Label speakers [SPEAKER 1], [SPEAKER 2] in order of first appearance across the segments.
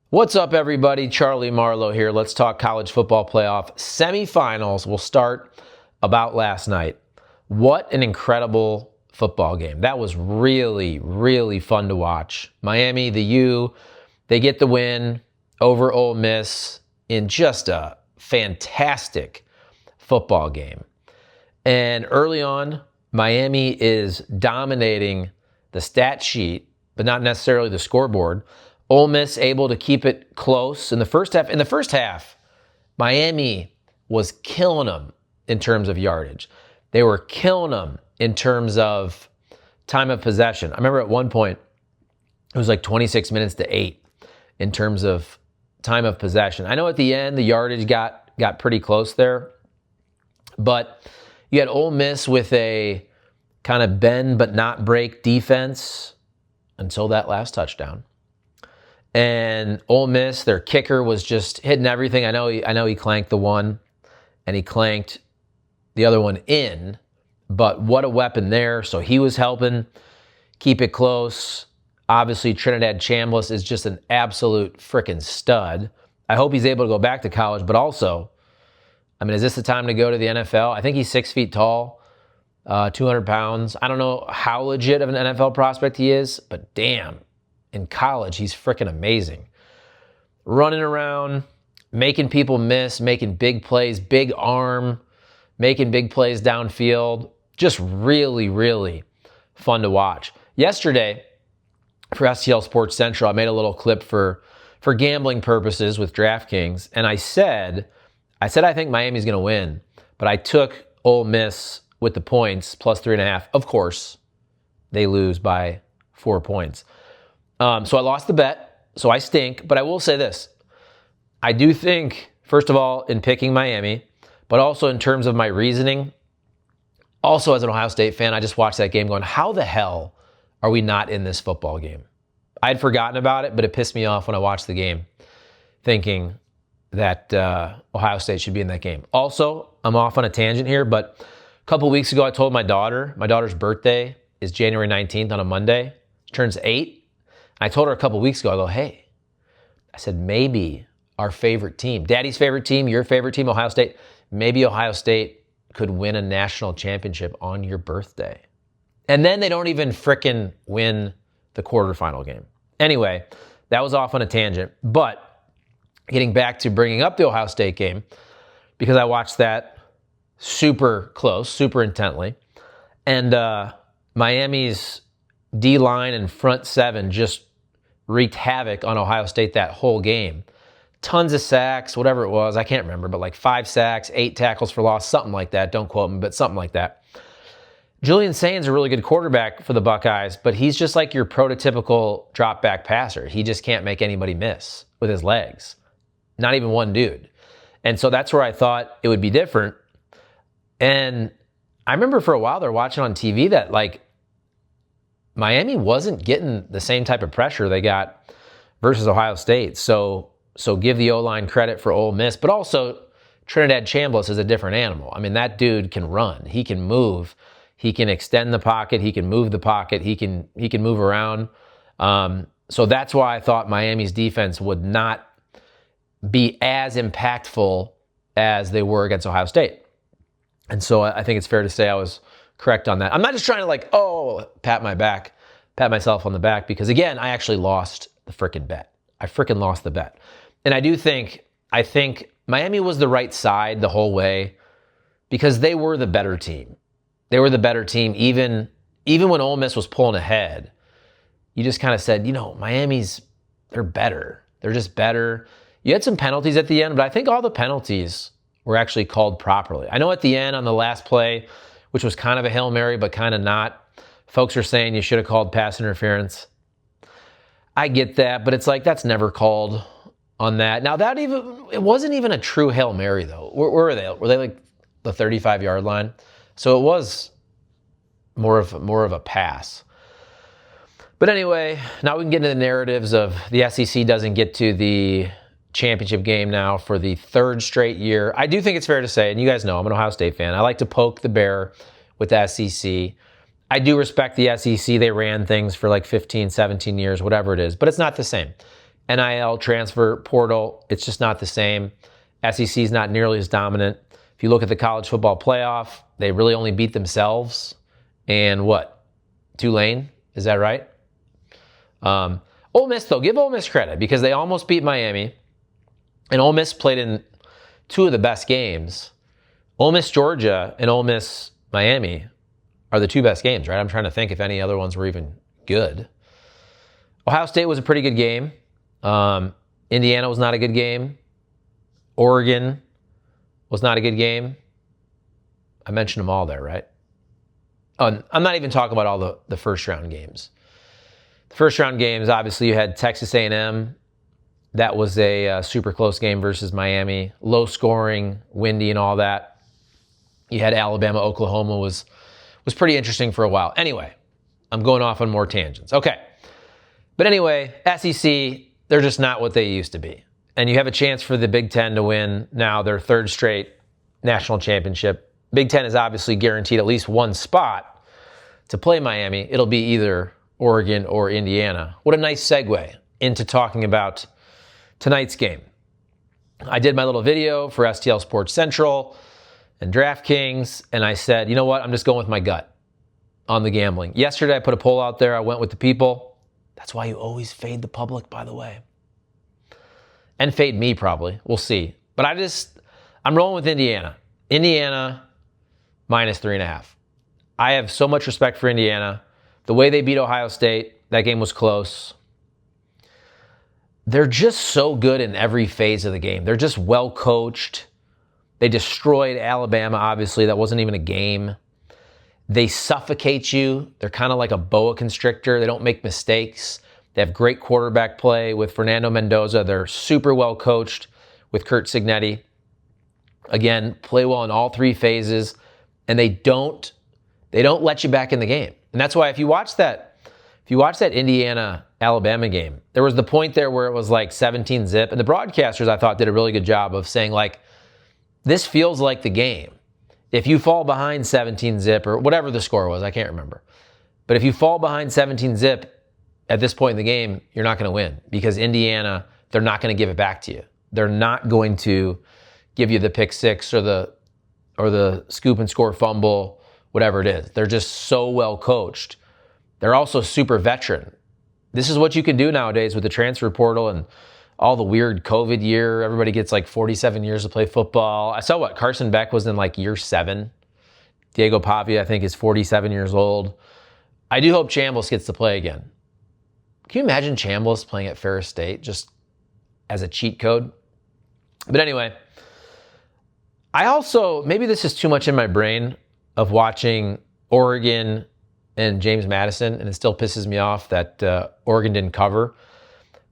[SPEAKER 1] What's up, everybody? Charlie Marlow here. Let's talk college football playoff semifinals. We'll start about last night. What an incredible football game. That was really, really fun to watch. Miami, the U, they get the win over Ole Miss in just a fantastic football game. And early on, Miami is dominating the stat sheet, but not necessarily the scoreboard. Ole Miss able to keep it close in the first half. In the first half, Miami was killing them in terms of yardage. They were killing them in terms of time of possession. I remember at one point, it was like 26 minutes to 8 in terms of time of possession. I know at the end, the yardage got pretty close there, but you had Ole Miss with a kind of bend but not break defense until that last touchdown. And Ole Miss, their kicker was just hitting everything. I know he clanked the one, and he clanked the other one in. But what a weapon there! So he was helping keep it close. Obviously, Trinidad Chambliss is just an absolute freaking stud. I hope he's able to go back to college. But also, I mean, is this the time to go to the NFL? I think he's 6 feet tall, 200 pounds. I don't know how legit of an NFL prospect he is, but damn. In college, he's freaking amazing. Running around, making people miss, making big plays, big arm, making big plays downfield. Just really, really fun to watch. Yesterday, for STL Sports Central, I made a little clip for gambling purposes with DraftKings, and I said I think Miami's going to win, but I took Ole Miss with the points, plus 3.5. Of course, they lose by 4 points. So I lost the bet, so I stink. But I will say this. I do think, first of all, in picking Miami, but also in terms of my reasoning, also as an Ohio State fan, I just watched that game going, how the hell are we not in this football game? I'd forgotten about it, but it pissed me off when I watched the game, thinking that Ohio State should be in that game. Also, I'm off on a tangent here, but a couple weeks ago, I told my daughter's birthday is January 19th on a Monday. She turns 8. I told her a couple weeks ago, I go, hey, I said, maybe our favorite team, Daddy's favorite team, your favorite team, Ohio State, maybe Ohio State could win a national championship on your birthday. And then they don't even frickin' win the quarterfinal game. Anyway, that was off on a tangent. But getting back to bringing up the Ohio State game, because I watched that super close, super intently, and Miami's D-line and front seven just wreaked havoc on Ohio State that whole game. Tons of sacks, whatever it was, I can't remember, but like 5 sacks, 8 tackles for loss, something like that. Don't quote me, but something like that. Julian Saint's a really good quarterback for the Buckeyes, but he's just like your prototypical drop-back passer. He just can't make anybody miss with his legs. Not even one dude. And so that's where I thought it would be different. And I remember for a while they're watching on TV that like Miami wasn't getting the same type of pressure they got versus Ohio State. So give the O-line credit for Ole Miss, but also Trinidad Chambliss is a different animal. I mean, that dude can run. He can move. He can extend the pocket. He can move the pocket. He can move around. So that's why I thought Miami's defense would not be as impactful as they were against Ohio State. And so I think it's fair to say I was correct on that. I'm not just trying to pat myself on the back, because again, I actually lost the frickin' bet. I frickin' lost the bet. And I think Miami was the right side the whole way because they were the better team. They were the better team even when Ole Miss was pulling ahead. You just kind of said, they're better. They're just better. You had some penalties at the end, but I think all the penalties were actually called properly. I know at the end on the last play, which was kind of a Hail Mary, but kind of not. Folks are saying you should have called pass interference. I get that, but it's like that's never called on that. Now it wasn't even a true Hail Mary though. Where were they? Were they like the 35-yard line? So it was more of a pass. But anyway, now we can get into the narratives of the SEC doesn't get to the championship game now for the 3rd straight year. I do think it's fair to say, and you guys know I'm an Ohio State fan, I like to poke the bear with the SEC. I do respect the SEC. They ran things for like 15, 17 years, whatever it is, but it's not the same. NIL transfer portal, it's just not the same. SEC is not nearly as dominant. If you look at the college football playoff, they really only beat themselves and what? Tulane, is that right? Ole Miss, though, give Ole Miss credit because they almost beat Miami, and Ole Miss played in two of the best games. Ole Miss Georgia and Ole Miss Miami are the two best games, right? I'm trying to think if any other ones were even good. Ohio State was a pretty good game. Indiana was not a good game. Oregon was not a good game. I mentioned them all there, right? I'm not even talking about all the first round games. The first round games, obviously, you had Texas A&M. That was a super close game versus Miami. Low scoring, windy, and all that. You had Alabama, Oklahoma was pretty interesting for a while. Anyway, I'm going off on more tangents. Okay. But anyway, SEC, they're just not what they used to be. And you have a chance for the Big Ten to win now their third straight national championship. Big Ten is obviously guaranteed at least one spot to play Miami. It'll be either Oregon or Indiana. What a nice segue into talking about tonight's game. I did my little video for STL Sports Central and DraftKings, and I said, you know what? I'm just going with my gut on the gambling. Yesterday, I put a poll out there. I went with the people. That's why you always fade the public, by the way. And fade me, probably. We'll see. But I'm rolling with Indiana. Indiana minus 3.5. I have so much respect for Indiana. The way they beat Ohio State, that game was close. They're just so good in every phase of the game. They're just well coached. They destroyed Alabama, obviously. That wasn't even a game. They suffocate you. They're kind of like a boa constrictor. They don't make mistakes. They have great quarterback play with Fernando Mendoza. They're super well coached with Curt Cignetti. Again, play well in all three phases. And they don't let you back in the game. And that's why if you watch that Indiana-Alabama game, there was the point there where it was like 17-zip. And the broadcasters, I thought, did a really good job of saying, like, this feels like the game. If you fall behind 17-zip or whatever the score was, I can't remember. But if you fall behind 17-zip at this point in the game, you're not going to win because Indiana, they're not going to give it back to you. They're not going to give you the pick six or the scoop and score fumble, whatever it is. They're just so well coached. They're also super veteran. This is what you can do nowadays with the transfer portal and all the weird COVID year. Everybody gets like 47 years to play football. I saw Carson Beck was in like year 7. Diego Pavia, I think, is 47 years old. I do hope Chambliss gets to play again. Can you imagine Chambliss playing at Ferris State just as a cheat code? But anyway, I also, maybe this is too much in my brain of watching Oregon and James Madison, and it still pisses me off that Oregon didn't cover.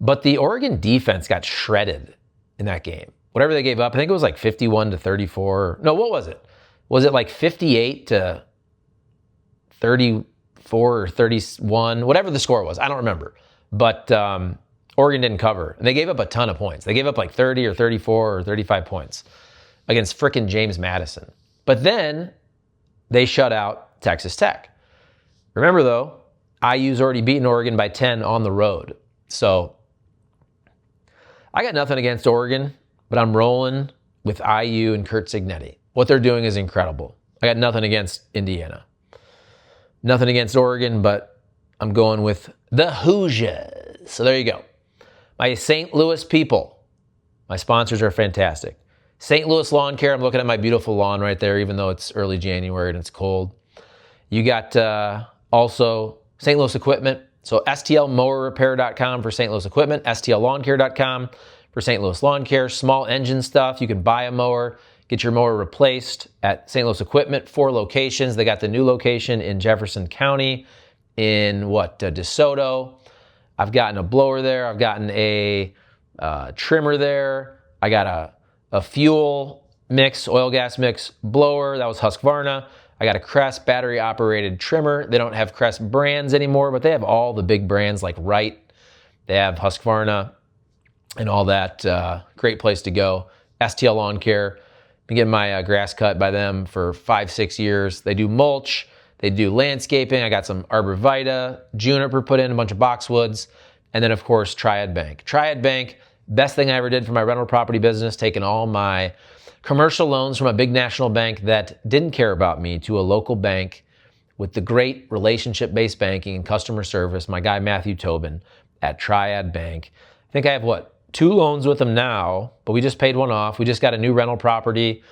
[SPEAKER 1] But the Oregon defense got shredded in that game. Whatever they gave up, I think it was like 51-34. No, what was it? Was it like 58-34 or 31? Whatever the score was, I don't remember. But Oregon didn't cover. And they gave up a ton of points. They gave up like 30 or 34 or 35 points against frickin' James Madison. But then they shut out Texas Tech. Remember, though, IU's already beaten Oregon by 10 on the road. So I got nothing against Oregon, but I'm rolling with IU and Curt Cignetti. What they're doing is incredible. I got nothing against Indiana. Nothing against Oregon, but I'm going with the Hoosiers. So there you go. My St. Louis people. My sponsors are fantastic. St. Louis Lawn Care. I'm looking at my beautiful lawn right there, even though it's early January and it's cold. You got also St. Louis Equipment. So STLmowerrepair.com for St. Louis Equipment, STLLawnCare.com for St. Louis Lawn Care. Small engine stuff. You can buy a mower, get your mower replaced at St. Louis Equipment. 4 locations. They got the new location in Jefferson County in DeSoto. I've gotten a blower there. I've gotten a trimmer there. I got a fuel mix, oil gas mix blower. That was Husqvarna. I got a Crest battery-operated trimmer. They don't have Crest brands anymore, but they have all the big brands like Wright. They have Husqvarna and all that. Great place to go. STL Lawn Care. Been getting my grass cut by them for 5-6 years. They do mulch. They do landscaping. I got some arborvitae, juniper put in, a bunch of boxwoods. And then, of course, Triad Bank. Triad Bank, best thing I ever did for my rental property business, taking all my commercial loans from a big national bank that didn't care about me to a local bank with the great relationship-based banking and customer service, my guy Matthew Tobin at Triad Bank. I think I have, 2 loans with him now, but we just paid one off. We just got a new rental property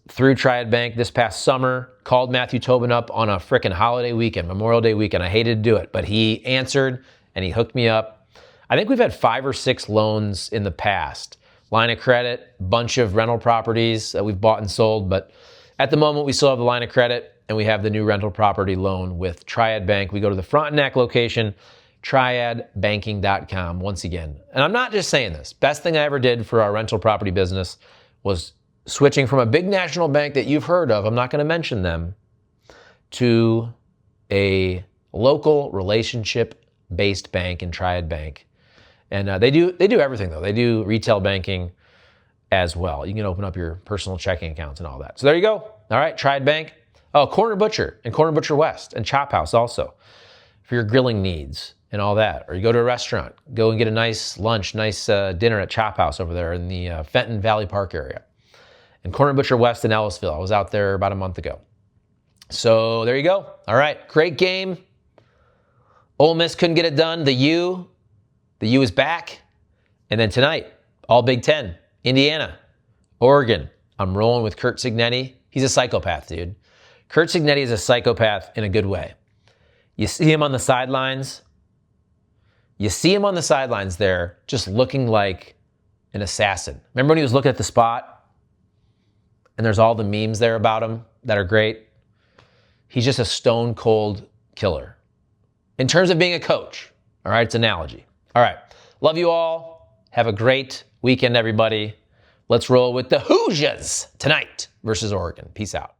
[SPEAKER 1] through Triad Bank this past summer. Called Matthew Tobin up on a frickin' holiday weekend, Memorial Day weekend. I hated to do it, but he answered and he hooked me up. I think we've had 5 or 6 loans in the past. Line of credit, bunch of rental properties that we've bought and sold, but at the moment we still have the line of credit and we have the new rental property loan with Triad Bank. We go to the Frontenac location, triadbanking.com once again. And I'm not just saying this. Best thing I ever did for our rental property business was switching from a big national bank that you've heard of, I'm not going to mention them, to a local relationship-based bank in Triad Bank. And they do everything, though. They do retail banking as well. You can open up your personal checking accounts and all that. So there you go. All right, Triad Bank. Oh, Corner Butcher and Corner Butcher West and Chop House also for your grilling needs and all that. Or you go to a restaurant, go and get a nice lunch, nice dinner at Chop House over there in the Fenton Valley Park area. And Corner Butcher West in Ellisville. I was out there about a month ago. So there you go. All right, great game. Ole Miss couldn't get it done. The U is back. And then tonight, all Big Ten, Indiana, Oregon. I'm rolling with Curt Cignetti. He's a psychopath, dude. Curt Cignetti is a psychopath in a good way. You see him on the sidelines. You see him on the sidelines there just looking like an assassin. Remember when he was looking at the spot? And there's all the memes there about him that are great. He's just a stone cold killer. In terms of being a coach, all right, it's an analogy. All right, love you all. Have a great weekend, everybody. Let's roll with the Hoosiers tonight versus Oregon. Peace out.